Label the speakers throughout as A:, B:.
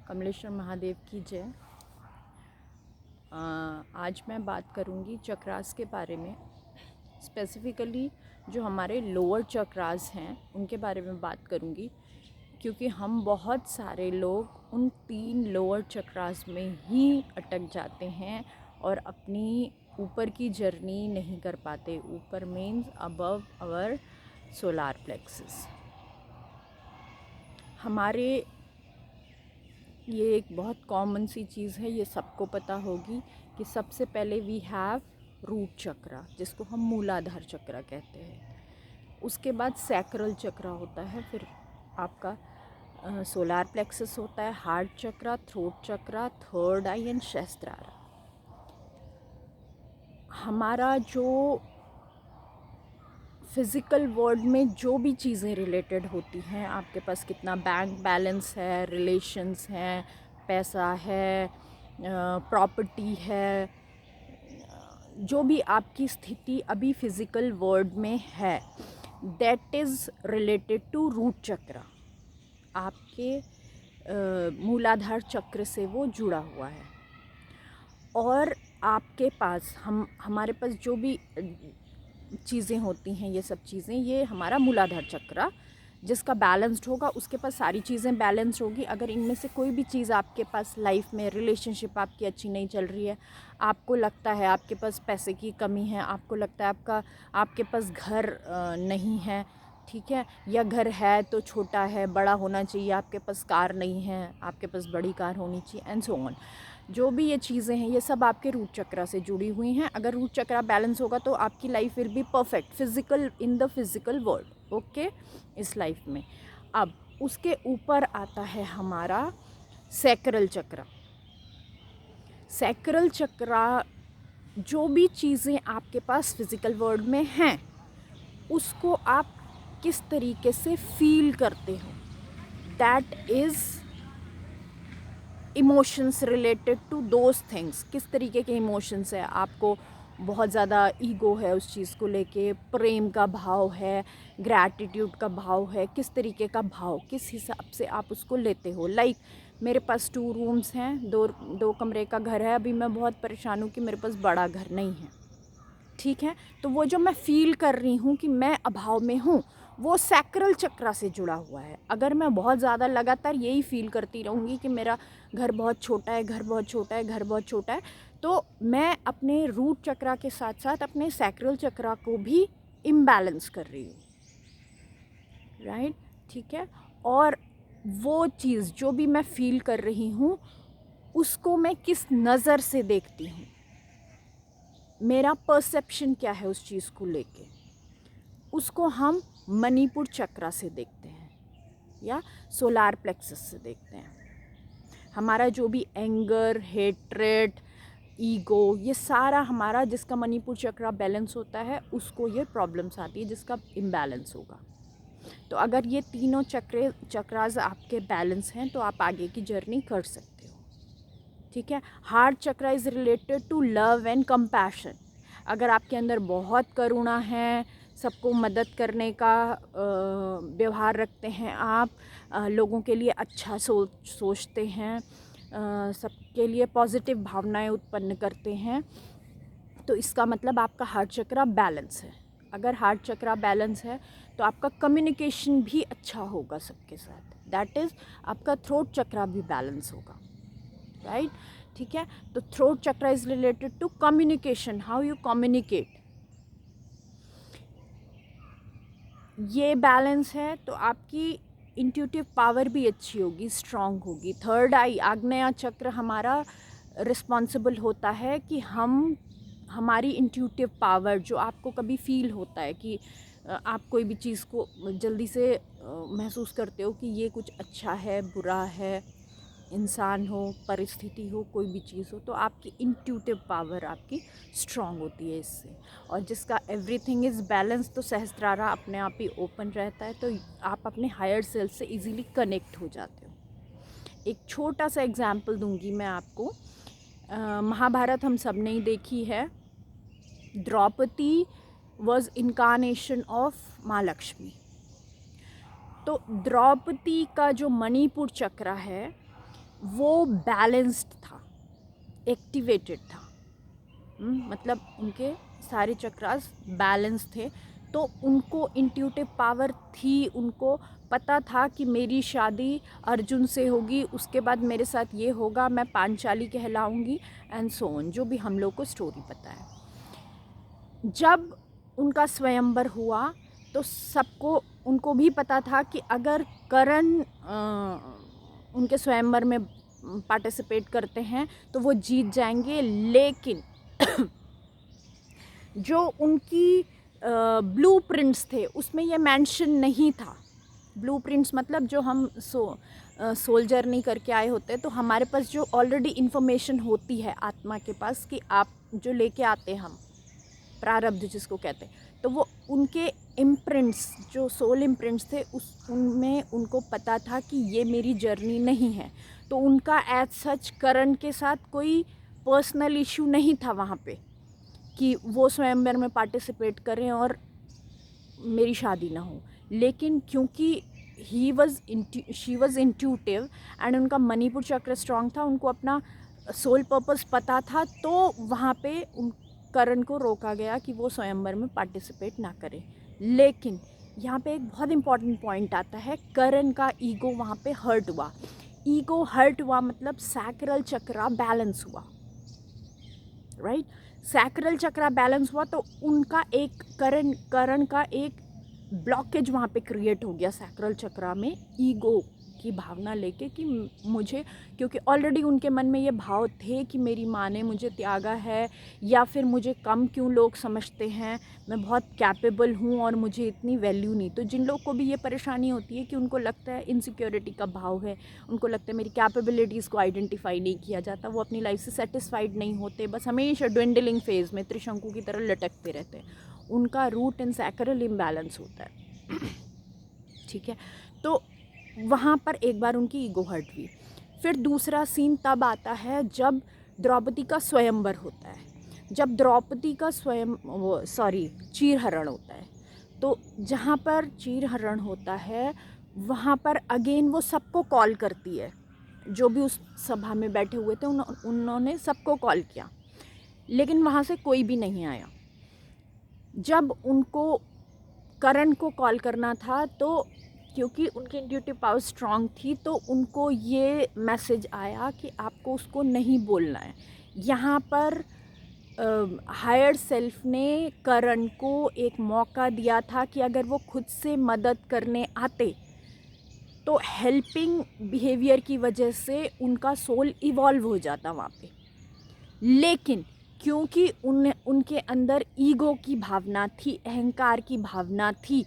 A: कमलेश्वर महादेव की जय। आज मैं बात करूंगी चक्रास के बारे में। स्पेसिफ़िकली जो हमारे लोअर चक्रास हैं उनके बारे में बात करूंगी, क्योंकि हम बहुत सारे लोग उन 3 लोअर चक्रास में ही अटक जाते हैं और अपनी ऊपर की जर्नी नहीं कर पाते। ऊपर means above our solar plexus. हमारे ये एक बहुत कॉमन सी चीज़ है, ये सबको पता होगी कि सबसे पहले वी हैव रूट चक्रा, जिसको हम मूलाधार चक्रा कहते हैं। उसके बाद सैक्रल चक्रा होता है, फिर आपका सोलार प्लेक्सस होता है, heart chakra, throat chakra, third eye and Sahasrara. हमारा जो फिज़िकल वर्ल्ड में जो भी चीज़ें रिलेटेड होती हैं, आपके पास कितना बैंक बैलेंस है, रिलेशंस हैं, पैसा है, प्रॉपर्टी है, जो भी आपकी स्थिति अभी फिज़िकल वर्ल्ड में है, that is related to root chakra. आपके मूलाधार चक्र से वो जुड़ा हुआ है। और आपके पास हमारे पास जो भी चीज़ें होती हैं, ये सब चीज़ें, ये हमारा मूलाधार चक्र जिसका बैलेंस्ड होगा, उसके पास सारी चीज़ें बैलेंस्ड होगी। अगर इनमें से कोई भी चीज़ आपके पास लाइफ में, रिलेशनशिप आपकी अच्छी नहीं चल रही है, आपको लगता है आपके पास पैसे की कमी है, आपको लगता है आपके पास घर नहीं है, ठीक है, या घर है तो छोटा है, बड़ा होना चाहिए, आपके पास कार नहीं है, आपके पास बड़ी कार होनी चाहिए, एंड सो ऑन। जो भी ये चीज़ें हैं, ये सब आपके रूट चक्रा से जुड़ी हुई हैं। अगर रूट चक्रा बैलेंस होगा तो आपकी life will be perfect physical in the physical world, okay, इस लाइफ में। अब उसके ऊपर आता है हमारा सैक्रल चक्रा। सैक्रल चक्रा, जो भी चीज़ें आपके पास फिजिकल वर्ल्ड में हैं, उसको आप किस तरीके से फील करते हो, that is emotions related to those things. किस तरीके के इमोशंस है, आपको बहुत ज़्यादा ईगो है उस चीज़ को लेके, प्रेम का भाव है, ग्रैटिट्यूड का भाव है, किस तरीके का भाव, किस हिसाब से आप उसको लेते हो। लाइक मेरे पास 2 रूम्स हैं, दो कमरे का घर है, अभी मैं बहुत परेशान हूँ कि मेरे पास बड़ा घर नहीं है, ठीक है। तो वो जो मैं फ़ील कर रही हूँ कि मैं अभाव में हूँ, वो सैक्रल चक्रा से जुड़ा हुआ है। अगर मैं बहुत ज़्यादा लगातार यही फ़ील करती रहूँगी कि मेरा घर बहुत छोटा है, घर बहुत छोटा है, घर बहुत छोटा है, तो मैं अपने रूट चक्रा के साथ साथ अपने सैक्रल चक्रा को भी इम्बैलेंस कर रही हूँ, राइट, ठीक है। और वो चीज़ जो भी मैं फ़ील कर रही हूँ, उसको मैं किस नज़र से देखती हूँ, मेरा परसेप्शन क्या है उस चीज़ को लेके, उसको हम मणिपुर चक्रा से देखते हैं या सोलार प्लेक्सस से देखते हैं। हमारा जो भी एंगर, हेट्रेड, ईगो, ये सारा हमारा जिसका मणिपुर चक्रा बैलेंस होता है, उसको ये प्रॉब्लम्स आती है जिसका इम्बैलेंस होगा। तो अगर ये तीनों चक्रास आपके बैलेंस हैं तो आप आगे की जर्नी कर सकते हो, ठीक है। Heart chakra is related to love and compassion. अगर आपके अंदर बहुत करुणा है, सबको मदद करने का व्यवहार रखते हैं, आप लोगों के लिए अच्छा सोचते हैं, सबके लिए पॉजिटिव भावनाएं उत्पन्न करते हैं, तो इसका मतलब आपका हार्ट चक्रा बैलेंस है। अगर हार्ट चक्रा बैलेंस है तो आपका कम्युनिकेशन भी अच्छा होगा सबके साथ, दैट इज़ आपका थ्रोट चक्रा भी बैलेंस होगा, राइट, ठीक है। तो throat chakra is related to communication, how you communicate. ये बैलेंस है तो आपकी इंट्यूटिव पावर भी अच्छी होगी, स्ट्रांग होगी। थर्ड आई, आग्नेय चक्र, हमारा रिस्पॉन्सिबल होता है कि हमारी इंट्यूटिव पावर, जो आपको कभी फील होता है कि आप कोई भी चीज़ को जल्दी से महसूस करते हो कि ये कुछ अच्छा है, बुरा है, इंसान हो, परिस्थिति हो, कोई भी चीज़ हो, तो आपकी इंट्यूटिव पावर आपकी स्ट्रांग होती है इससे। और जिसका एवरीथिंग इज़ बैलेंस, तो सहस्त्रारा अपने आप ही ओपन रहता है, तो आप अपने हायर सेल्फ से इजीली कनेक्ट हो जाते हो। एक छोटा सा एग्जांपल दूंगी मैं आपको। महाभारत हम सब ने ही देखी है। द्रौपदी वॉज इनकारनेशन ऑफ माँ लक्ष्मी। तो द्रौपदी का जो मणिपुर चक्र है, वो बैलेंस्ड था, एक्टिवेटेड था। मतलब उनके सारे चक्रास बैलेंस थे, तो उनको इंट्यूटिव पावर थी, उनको पता था कि मेरी शादी अर्जुन से होगी, उसके बाद मेरे साथ ये होगा, मैं पांचाली कहलाऊंगी एंड सो ऑन, जो भी हम लोग को स्टोरी पता है। जब उनका स्वयंवर हुआ तो सबको, उनको भी पता था कि अगर करण उनके स्वयंवर में पार्टिसिपेट करते हैं तो वो जीत जाएंगे, लेकिन जो उनकी ब्लूप्रिंट्स थे उसमें ये मेंशन नहीं था। ब्लूप्रिंट्स मतलब जो हम सोल जर्नी करके आए होते हैं, तो हमारे पास जो ऑलरेडी इन्फॉर्मेशन होती है आत्मा के पास कि आप जो लेके आते हैं, हम प्रारब्ध जिसको कहते हैं, तो वो उनके इम्प्रिंट्स, जो सोल इम्प्रिंट्स थे, उनमें उनको पता था कि ये मेरी जर्नी नहीं है। तो उनका एज सच करण के साथ कोई पर्सनल इशू नहीं था वहाँ पे कि वो स्वयंवर में पार्टिसिपेट करें और मेरी शादी ना हो। लेकिन क्योंकि शी वॉज इंट्यूटिव एंड उनका मणिपुर चक्र स्ट्रांग था, उनको अपना सोल पर्पस पता था, तो वहाँ पे उन करण को रोका गया कि वो स्वयंवर में पार्टिसिपेट ना करे। लेकिन यहाँ पे एक बहुत इम्पॉर्टेंट पॉइंट आता है, करण का ईगो वहाँ पे हर्ट हुआ। ईगो हर्ट हुआ मतलब सैक्रल चक्रा बैलेंस हुआ, राइट? सैक्रल चक्रा बैलेंस हुआ तो उनका एक करण का एक ब्लॉकेज वहाँ पे क्रिएट हो गया सैक्रल चक्रा में, ईगो की भावना लेके कि मुझे, क्योंकि ऑलरेडी उनके मन में ये भाव थे कि मेरी माँ ने मुझे त्यागा है, या फिर मुझे कम क्यों लोग समझते हैं, मैं बहुत कैपेबल हूँ और मुझे इतनी वैल्यू नहीं। तो जिन लोग को भी ये परेशानी होती है कि उनको लगता है इनसिक्योरिटी का भाव है, उनको लगता है मेरी कैपेबिलिटीज़ को आइडेंटिफाई नहीं किया जाता, वो अपनी लाइफ से सेटिस्फाइड नहीं होते, बस हमेशा ड्वेंडलिंग फेज़ में त्रिशंकु की तरह लटकते रहते हैं, उनका रूट एंड सैक्रल इम्बैलेंस होता है। ठीक है, तो वहाँ पर एक बार उनकी ईगो हर्ट हुई। फिर दूसरा सीन तब आता है जब द्रौपदी का स्वयंवर होता है। जब द्रौपदी का चीरहरण होता है, तो जहाँ पर चीरहरण होता है वहाँ पर अगेन वो सबको कॉल करती है, जो भी उस सभा में बैठे हुए थे उन्होंने सबको कॉल किया, लेकिन वहाँ से कोई भी नहीं आया। जब उनको करण को कॉल करना था, तो क्योंकि उनकी इंट्यूटिव पावर स्ट्रांग थी, तो उनको ये मैसेज आया कि आपको उसको नहीं बोलना है। यहाँ पर हायर सेल्फ ने करण को एक मौका दिया था कि अगर वो खुद से मदद करने आते तो हेल्पिंग बिहेवियर की वजह से उनका सोल इवॉल्व हो जाता वहाँ पे। लेकिन क्योंकि उनके अंदर ईगो की भावना थी, अहंकार की भावना थी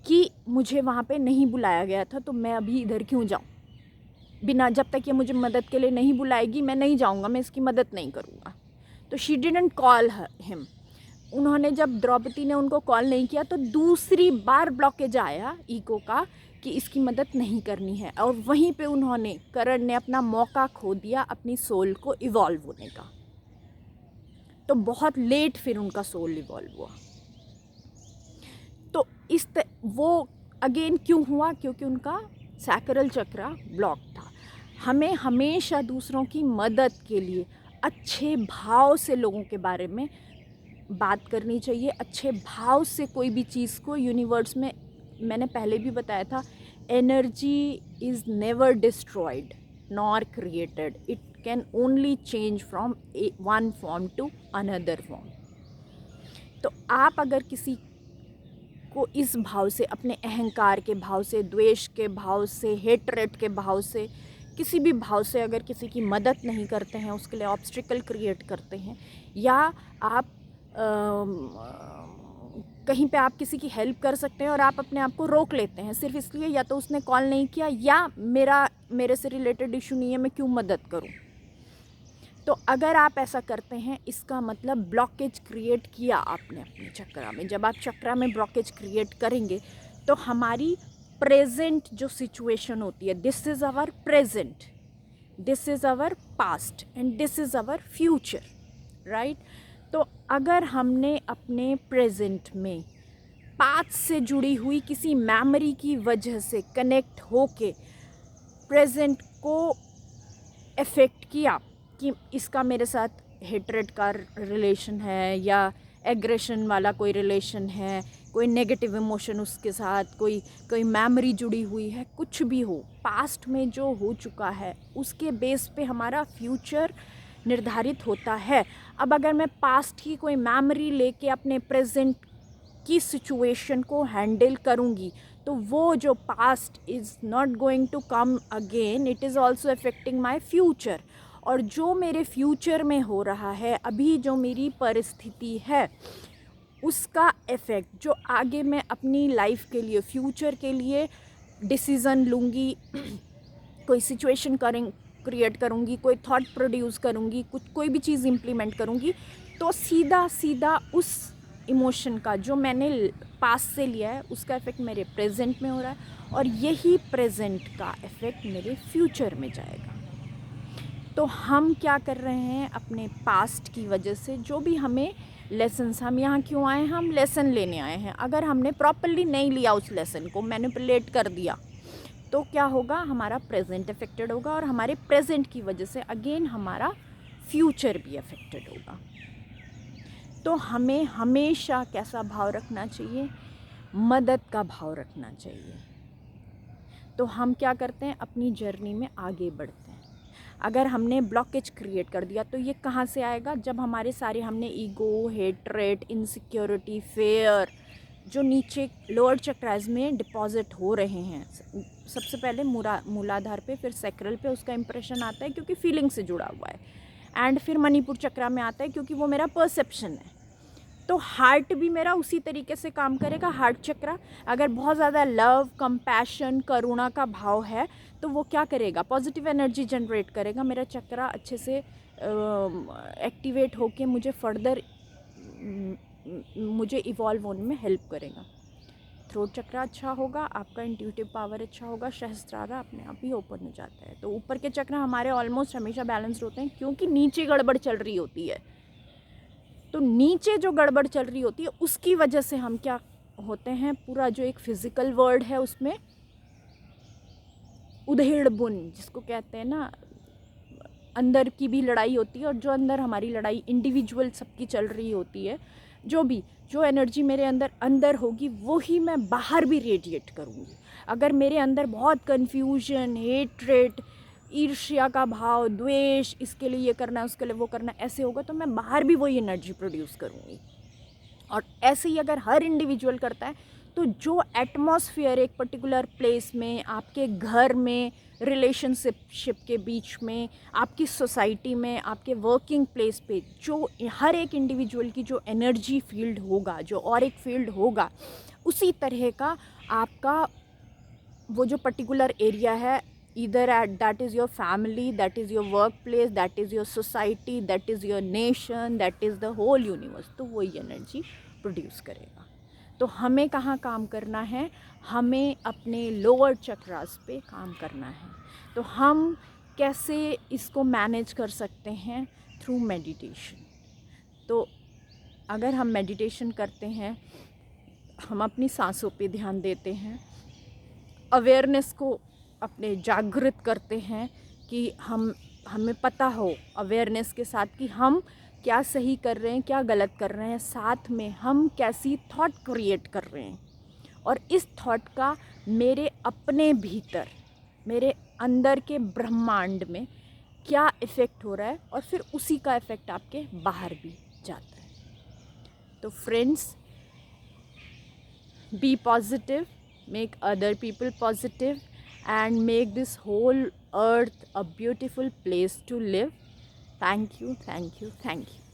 A: कि मुझे वहाँ पे नहीं बुलाया गया था, तो मैं अभी इधर क्यों जाऊँ, बिना, जब तक ये मुझे मदद के लिए नहीं बुलाएगी मैं नहीं जाऊँगा, मैं इसकी मदद नहीं करूँगा। तो शी डिडंट कॉल हिम। उन्होंने, जब द्रौपदी ने उनको कॉल नहीं किया, तो दूसरी बार ब्लॉकेज आया ईगो का कि इसकी मदद नहीं करनी है, और वहीं पे उन्होंने, करण ने अपना मौका खो दिया अपनी सोल को इवॉल्व होने का। तो बहुत लेट फिर उनका सोल इवॉल्व हुआ। तो वो अगेन क्यों हुआ? क्योंकि उनका सैक्रल चक्रा ब्लॉक था। हमें हमेशा दूसरों की मदद के लिए अच्छे भाव से लोगों के बारे में बात करनी चाहिए। अच्छे भाव से कोई भी चीज़ को यूनिवर्स में, मैंने पहले भी बताया था, energy is never destroyed nor created, it can only change from one form to another form. तो आप अगर किसी को इस भाव से, अपने अहंकार के भाव से, द्वेष के भाव से, हेटरेट के भाव से, किसी भी भाव से अगर किसी की मदद नहीं करते हैं, उसके लिए ऑब्स्टिकल क्रिएट करते हैं, या आप कहीं पे आप किसी की हेल्प कर सकते हैं और आप अपने आप को रोक लेते हैं सिर्फ इसलिए या तो उसने कॉल नहीं किया, या मेरे से रिलेटेड इशू नहीं है, मैं क्यों मदद करूं। तो अगर आप ऐसा करते हैं, इसका मतलब ब्लॉकेज क्रिएट किया आपने अपने चक्रा में। जब आप चक्रा में ब्लॉकेज क्रिएट करेंगे तो हमारी प्रेजेंट जो सिचुएशन होती है, this is our present, this is our past and this is our future, right? तो अगर हमने अपने प्रेजेंट में पास्ट से जुड़ी हुई किसी मेमोरी की वजह से कनेक्ट होके प्रेजेंट को अफेक्ट किया कि इसका मेरे साथ हेट्रेड का रिलेशन है या एग्रेशन वाला कोई रिलेशन है, कोई नेगेटिव इमोशन उसके साथ, कोई मेमोरी जुड़ी हुई है, कुछ भी हो, पास्ट में जो हो चुका है उसके बेस पे हमारा फ्यूचर निर्धारित होता है। अब अगर मैं पास्ट की कोई मेमोरी लेके अपने प्रेजेंट की सिचुएशन को हैंडल करूँगी तो वो जो past is not going to come again, it is also affecting my future. और जो मेरे फ्यूचर में हो रहा है, अभी जो मेरी परिस्थिति है, उसका इफ़ेक्ट जो आगे मैं अपनी लाइफ के लिए, फ्यूचर के लिए डिसीज़न लूँगी, कोई सिचुएशन क्रिएट करूँगी, कोई थॉट प्रोड्यूस करूँगी, कोई भी चीज़ इम्प्लीमेंट करूँगी, तो सीधा उस इमोशन का जो मैंने पास से लिया है उसका इफ़ेक्ट मेरे प्रेजेंट में हो रहा है और यही प्रेजेंट का इफ़ेक्ट मेरे फ्यूचर में जाएगा। तो हम क्या कर रहे हैं, अपने पास्ट की वजह से जो भी हमें लेसन्स, हम यहाँ क्यों आए, हम लेसन लेने आए हैं, अगर हमने प्रॉपरली नहीं लिया उस लेसन को, मैनिपुलेट कर दिया, तो क्या होगा, हमारा प्रेजेंट अफेक्टेड होगा और हमारे प्रेजेंट की वजह से अगेन हमारा फ्यूचर भी अफेक्टेड होगा। तो हमें हमेशा कैसा भाव रखना चाहिए, मदद का भाव रखना चाहिए। तो हम क्या करते हैं, अपनी जर्नी में आगे बढ़ते हैं। अगर हमने ब्लॉकेज क्रिएट कर दिया तो ये कहाँ से आएगा, जब हमारे सारे हमने ईगो, हेट्रेट, इनसिक्योरिटी, फेयर जो नीचे लोअर चक्रास में डिपॉजिट हो रहे हैं, सबसे पहले मूलाधार पे, फिर सैक्रल पे उसका इंप्रेशन आता है क्योंकि फीलिंग से जुड़ा हुआ है, एंड फिर मणिपुर चक्रा में आता है क्योंकि वो मेरा परसेप्शन है। तो हार्ट भी मेरा उसी तरीके से काम करेगा। हार्ट चक्रा अगर बहुत ज़्यादा लव, कंपैशन, करुणा का भाव है तो वो क्या करेगा, पॉजिटिव एनर्जी जनरेट करेगा, मेरा चक्रा अच्छे से एक्टिवेट होके मुझे फर्दर मुझे इवॉल्व होने में हेल्प करेगा। थ्रोट चक्रा अच्छा होगा, आपका इंट्यूटिव पावर अच्छा होगा, सहस्त्रारा अपने आप ही ओपन हो जाता है। तो ऊपर के चक्र हमारे ऑलमोस्ट हमेशा बैलेंस्ड होते हैं क्योंकि नीचे गड़बड़ चल रही होती है। तो नीचे जो गड़बड़ चल रही होती है उसकी वजह से हम क्या होते हैं, पूरा जो एक फिज़िकल वर्ल्ड है उसमें उधेड़ बुन जिसको कहते हैं ना, अंदर की भी लड़ाई होती है और जो अंदर हमारी लड़ाई इंडिविजुअल सबकी चल रही होती है, जो एनर्जी मेरे अंदर होगी वो ही मैं बाहर भी रेडिएट करूँगी। अगर मेरे अंदर बहुत कन्फ्यूजन, हेट्रेट, ईर्ष्या का भाव, द्वेष, इसके लिए ये करना, उसके लिए वो करना, ऐसे होगा तो मैं बाहर भी वही एनर्जी प्रोड्यूस करूँगी। और ऐसे ही अगर हर इंडिविजुअल करता है तो जो एटमॉस्फेयर एक पर्टिकुलर प्लेस में, आपके घर में, रिलेशनशिप के बीच में, आपकी सोसाइटी में, आपके वर्किंग प्लेस पे, जो हर एक इंडिविजुअल की जो एनर्जी फील्ड होगा, जो और एक फील्ड होगा, उसी तरह का आपका वो जो पर्टिकुलर एरिया है, either that is your family, that is your workplace, that is your society, that is your nation, that is the whole universe, तो वही एनर्जी प्रोड्यूस करेगा। तो हमें कहाँ काम करना है, हमें अपने लोअर चक्रास पे काम करना है। तो हम कैसे इसको मैनेज कर सकते हैं, थ्रू मेडिटेशन। तो अगर हम मेडिटेशन करते हैं, हम अपनी सांसों पे ध्यान देते हैं, अवेयरनेस को अपने जागृत करते हैं कि हमें पता हो अवेयरनेस के साथ कि हम क्या सही कर रहे हैं, क्या गलत कर रहे हैं, साथ में हम कैसी थॉट क्रिएट कर रहे हैं और इस थॉट का मेरे अपने भीतर, मेरे अंदर के ब्रह्मांड में क्या इफ़ेक्ट हो रहा है और फिर उसी का इफ़ेक्ट आपके बाहर भी जाता है। तो friends, be positive, make other people positive and make this whole earth a beautiful place to live. Thank you, thank you, thank you.